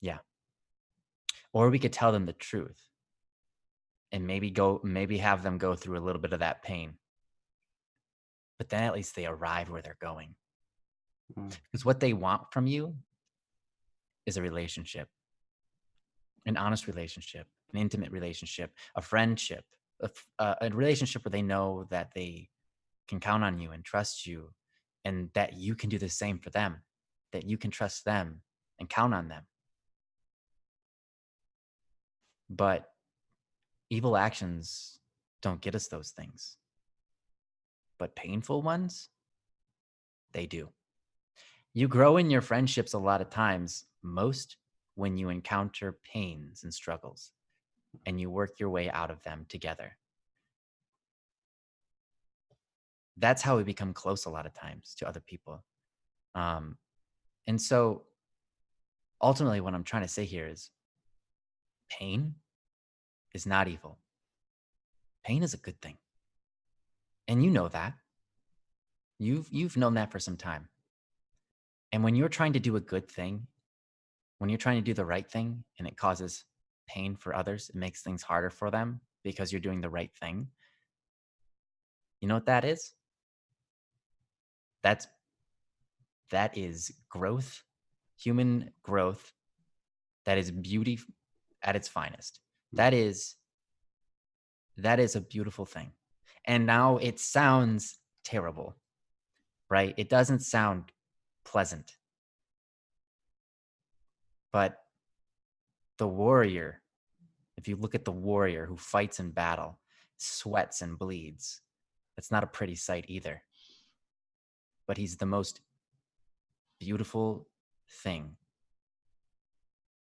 B: Yeah. Or we could tell them the truth and maybe have them go through a little bit of that pain. But then at least they arrive where they're going.
A: Mm.
B: Because what they want from you is a relationship, an honest relationship, an intimate relationship, a friendship, a relationship where they know that they can count on you and trust you, and that you can do the same for them, that you can trust them and count on them. But evil actions don't get us those things. But painful ones, they do. You grow in your friendships a lot of times, most when you encounter pains and struggles, and you work your way out of them together. That's how we become close a lot of times to other people. And so ultimately, what I'm trying to say here is pain is not evil. Pain is a good thing. And you know that. You've known that for some time. And when you're trying to do a good thing, when you're trying to do the right thing and it causes pain for others, it makes things harder for them because you're doing the right thing. You know what that is? That's that is growth, human growth. That is beauty at its finest. That is a beautiful thing. And now it sounds terrible, right? It doesn't sound pleasant. But the warrior, if you look at the warrior who fights in battle, sweats and bleeds, that's not a pretty sight either. But he's the most beautiful thing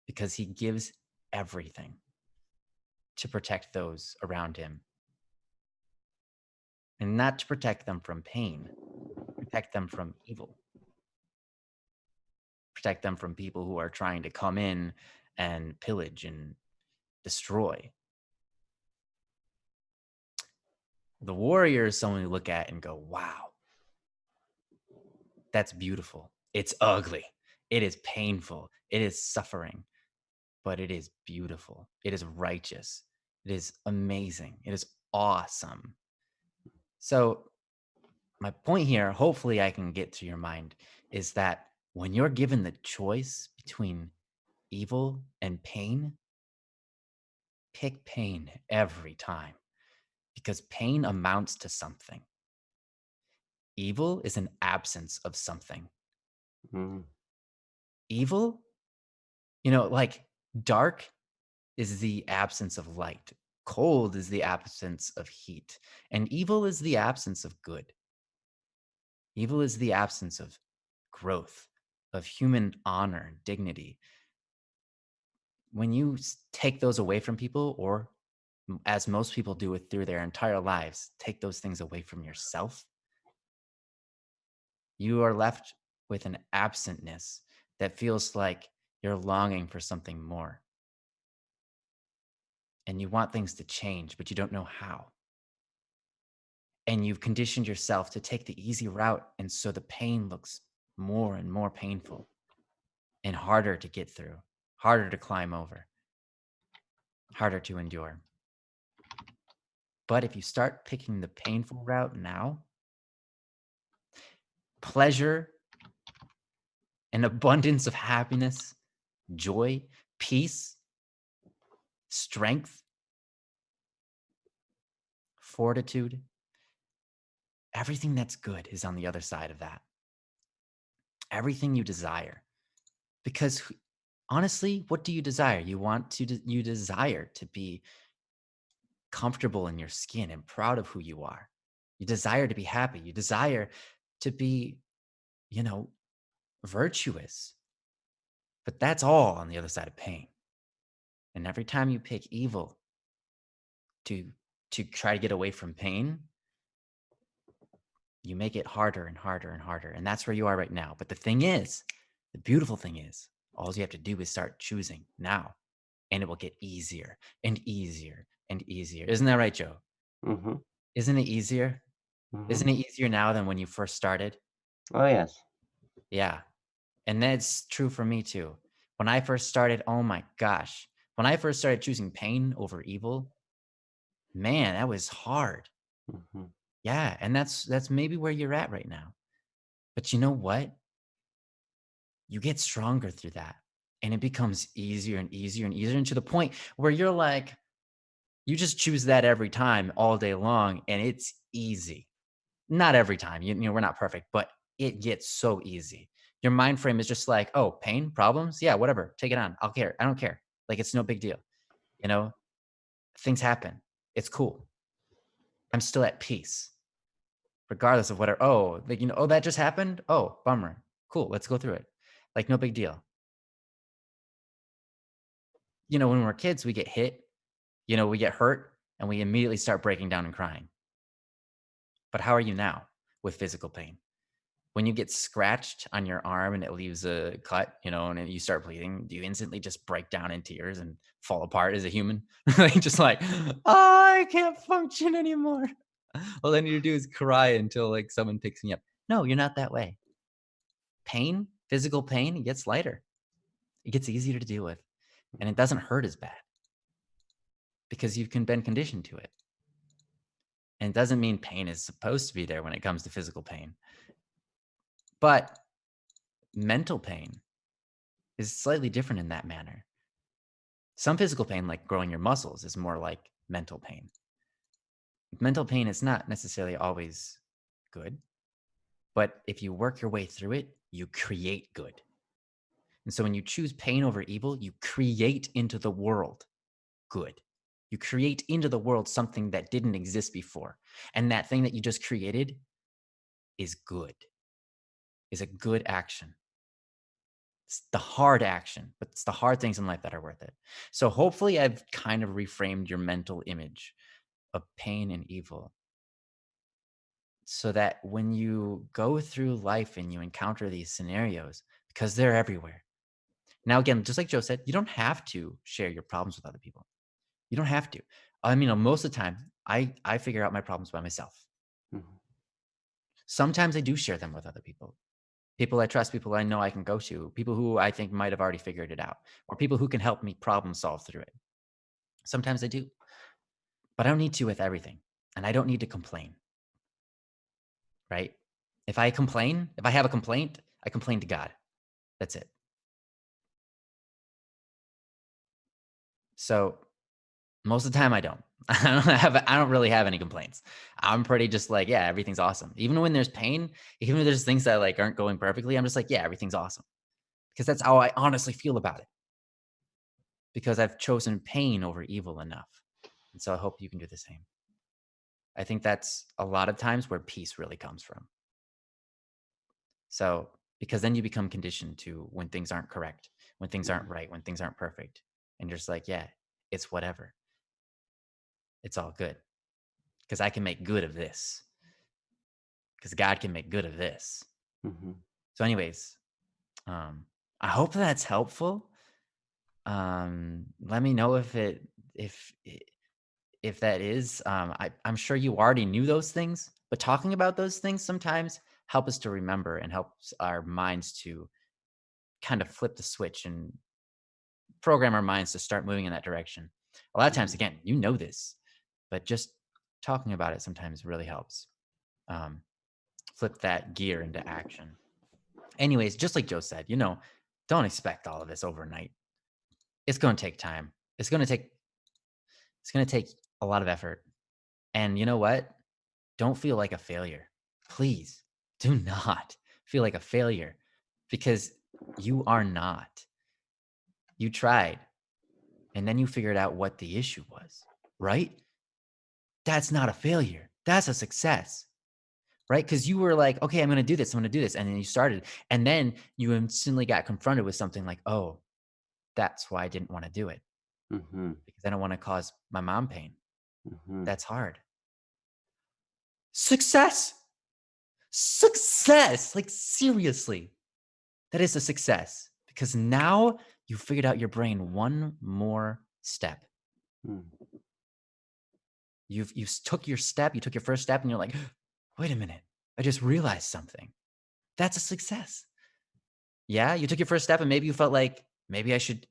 B: because he gives everything. to protect those around him, and not to protect them from pain, protect them from evil, protect them from people who are trying to come in and pillage and destroy. The warrior is someone you look at and go, wow, that's beautiful. It's ugly. It is painful. It is suffering, but it is beautiful. It is righteous. It is amazing. It is awesome. So, my point here, hopefully, I can get to your mind, is that when you're given the choice between evil and pain, pick pain every time, because pain amounts to something. Evil is an absence of something.
A: Mhm.
B: Evil, like dark is the absence of light, cold is the absence of heat, and evil is the absence of good. Evil is the absence of growth, of human honor, dignity. When you take those away from people, or as most people do it through their entire lives, take those things away from yourself, you are left with an absentness that feels like you're longing for something more. And you want things to change, but you don't know how. And you've conditioned yourself to take the easy route. And so the pain looks more and more painful and harder to get through, harder to climb over, harder to endure. But if you start picking the painful route now, pleasure, an abundance of happiness, joy, peace, strength, fortitude, everything that's good is on the other side of that. Everything you desire. Because honestly, what do you desire? You desire to be comfortable in your skin and proud of who you are. You desire to be happy. You desire to be, you know, virtuous. But that's all on the other side of pain. And every time you pick evil to try to get away from pain, you make it harder and harder and harder. And that's where you are right now. But the thing is, the beautiful thing is, all you have to do is start choosing now, and it will get easier and easier and easier. Isn't that right, Joe?
A: Mhm.
B: Isn't it easier?
A: Mhm.
B: Isn't it easier now than when you first started?
A: Oh yes.
B: Yeah. And that's true for me too. When I first started, oh my gosh, when I first started choosing pain over evil, man, that was hard.
A: Mhm.
B: Yeah, and that's maybe where you're at right now. But you know what? You get stronger through that. And it becomes easier and easier and easier, and to the point where you're like, you just choose that every time all day long, and it's easy. Not every time. We're not perfect, but it gets so easy. Your mind frame is just like, oh, pain, problems? Yeah, whatever. Take it on. I'll care. I don't care. Like it's no big deal. You know, things happen. It's cool. I'm still at peace, regardless of whatever. Oh, like, oh, that just happened. Oh, bummer. Cool. Let's go through it. Like, no big deal. When we're kids, we get hit, we get hurt, and we immediately start breaking down and crying. But how are you now with physical pain? When you get scratched on your arm and it leaves a cut, and then you start bleeding, do you instantly just break down in tears and fall apart as a human? Just like, oh, I can't function anymore. All I need to do is cry until like someone picks me up. No, you're not that way. Pain, physical pain, it gets lighter. It gets easier to deal with. And it doesn't hurt as bad because you've been conditioned to it. And it doesn't mean pain is supposed to be there when it comes to physical pain. But mental pain is slightly different in that manner. Some physical pain, like growing your muscles, is more like mental pain. Mental pain is not necessarily always good, but if you work your way through it, you create good. And so when you choose pain over evil, you create into the world good. You create into the world something that didn't exist before. And that thing that you just created is good, is a good action. It's the hard action, but it's the hard things in life that are worth it. So hopefully I've kind of reframed your mental image of pain and evil so that when you go through life and you encounter these scenarios, because they're everywhere. Now, again, just like Joe said, you don't have to share your problems with other people. You don't have to. I mean, most of the time, I figure out my problems by myself.
A: Mhm.
B: Sometimes I do share them with other people. People I trust, people I know I can go to, people who I think might have already figured it out, or people who can help me problem solve through it. Sometimes I do, but I don't need to with everything. And I don't need to complain, right? If I complain, if I have a complaint, I complain to God. That's it. So most of the time I don't. I don't really have any complaints. I'm pretty just like, yeah, everything's awesome. Even when there's pain, even when there's things that like aren't going perfectly, I'm just like, yeah, everything's awesome. Because that's how I honestly feel about it. Because I've chosen pain over evil enough. And so I hope you can do the same. I think that's a lot of times where peace really comes from. So, because then you become conditioned to when things aren't correct, when things aren't right, when things aren't perfect. And you're just like, yeah, it's whatever. It's all good. Because I can make good of this. Because God can make good of this.
A: Mhm.
B: So, anyways, I hope that's helpful. Let me know if that is. I'm sure you already knew those things, but talking about those things sometimes help us to remember and helps our minds to kind of flip the switch and program our minds to start moving in that direction. A lot of times,
A: Mhm.
B: again, you know this, but just talking about it sometimes really helps flip that gear into action. Anyways, just like Joe said, don't expect all of this overnight. It's going to take time. It's going to take a lot of effort. And you know what? Don't feel like a failure. Please do not feel like a failure because you are not. You tried and then you figured out what the issue was, right? That's not a failure. That's a success, right? Because you were like, okay, I'm going to do this. I'm going to do this. And then you started. And then you instantly got confronted with something like, oh, that's why I didn't want to do it
A: Mhm.
B: because I don't want to cause my mom pain.
A: Mhm.
B: That's hard. Success. Success. Like, seriously, that is a success because now you figured out your brain one more step.
A: Mm.
B: You took your step, you took your first step, and you're like, wait a minute, I just realized something. That's a success. Yeah, you took your first step, and maybe you felt like maybe I should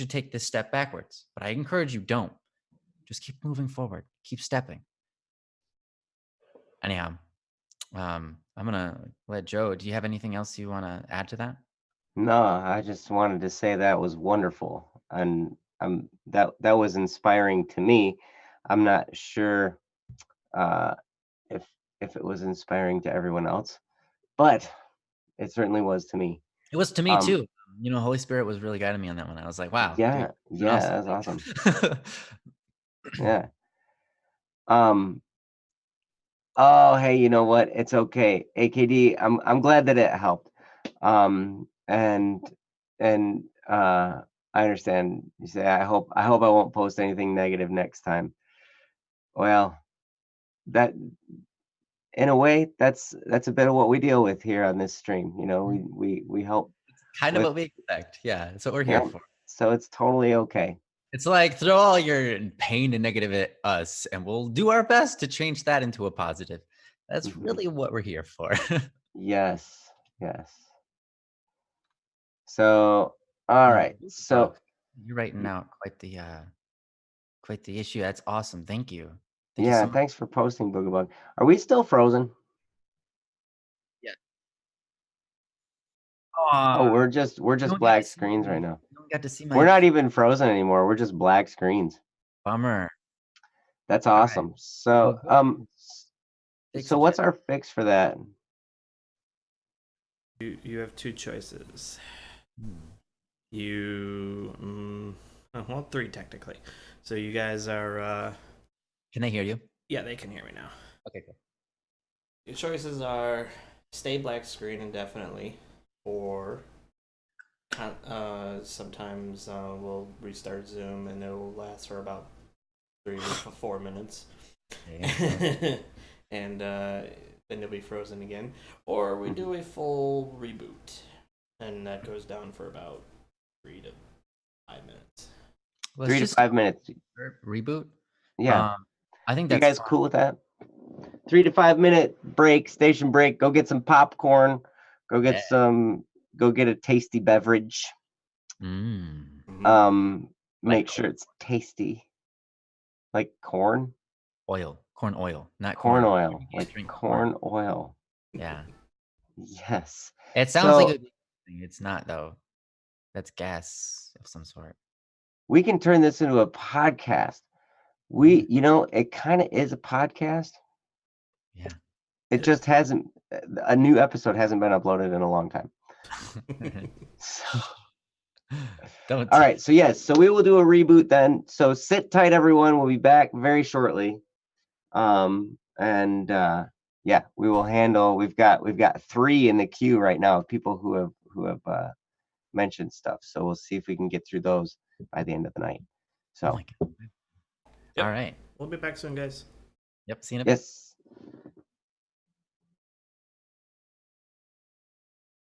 B: take this step backwards. But I encourage you, don't. Just keep moving forward, keep stepping. Anyhow, I'm gonna let Joe. Do you have anything else you want to add to that?
A: No, I just wanted to say that was wonderful, and that was inspiring to me. I'm not sure uh, if it was inspiring to everyone else, but it certainly was to me.
B: It was to me
A: Um,
B: too. Holy Spirit was really guiding me on that one. I was like, wow, dude,
A: yeah,
B: you're doing
A: yeah,
B: awesome.
A: that's awesome.
B: Thanks.
A: Yeah. Um, oh, hey, you know what? It's okay. AKD, I'm glad that it helped. And and I understand you say I hope I won't post anything negative next time. Well, that in a way that's a bit of what we deal with here on this stream. We help
B: Kind of
A: with
B: what we expect. Yeah, that's what we're here
A: yeah.
B: for.
A: So it's totally okay.
B: It's like throw all your pain and negative at us, and we'll do our best to change that into a positive. That's
A: Mhm.
B: really what we're here for.
A: Yes, yes. So all
B: And
A: right. So
B: book, you're writing out quite the issue. That's awesome. Thank you. Thank you
A: yeah,
B: so much.
A: thanks for posting, Boogabug. Are we still frozen?
B: Yeah.
A: Oh,
B: Aw,
A: we're
B: you
A: just
B: don't get to
A: black
B: see
A: screens right now.
B: you don't get to see
A: We're
B: my
A: not even frozen anymore. We're just black screens.
B: bummer.
A: That's
B: All right.
A: awesome.
B: Well,
A: So,
B: go ahead and fix
A: so
B: it,
A: what's
B: Jet.
A: our fix for that?
C: You have two choices.
B: Hmm.
C: Well, three technically. So you guys are
B: Can they hear you?
C: yeah, they can hear me now.
B: Okay, cool.
C: Your choices are stay black screen indefinitely, or Sometimes we'll restart Zoom and it'll last for about 3 to 4 minutes.
B: Yeah.
C: And then it'll be frozen again. Or we do a full reboot. And that goes down for about 3 to 5 minutes.
B: Let's
A: 3 to
B: just
A: 5 minutes.
B: reboot.
A: Yeah.
B: I think
A: You
B: that's
A: guys cool with that? 3 to 5 minute break, station break. Go get some popcorn. Go get a tasty beverage.
B: Mm.
A: Make sure it's tasty. Like corn?
B: Corn oil, not
A: Corn
B: corn.
A: oil.
B: You
A: Like
B: drink
A: corn oil.
B: Yeah.
A: Yes.
B: It sounds like
A: So
B: a thing. It's not though. That's gas of some sort.
A: we can turn this into a podcast. It kind of is a podcast.
B: Yeah.
A: It just hasn't, a new episode hasn't been uploaded in a long time. So,
B: Don't.
A: all right. So yes. So we will do a reboot then. So sit tight, everyone. We'll be back very shortly. Yeah, we will handle. We've got 3 in the queue right now of people who have mentioned stuff. So we'll see if we can get through those by the end of the night.
B: Oh
A: So
B: my God.
C: Yep.
B: All right.
C: We'll be back soon, guys.
B: Yep. See you in a bit.
A: yes.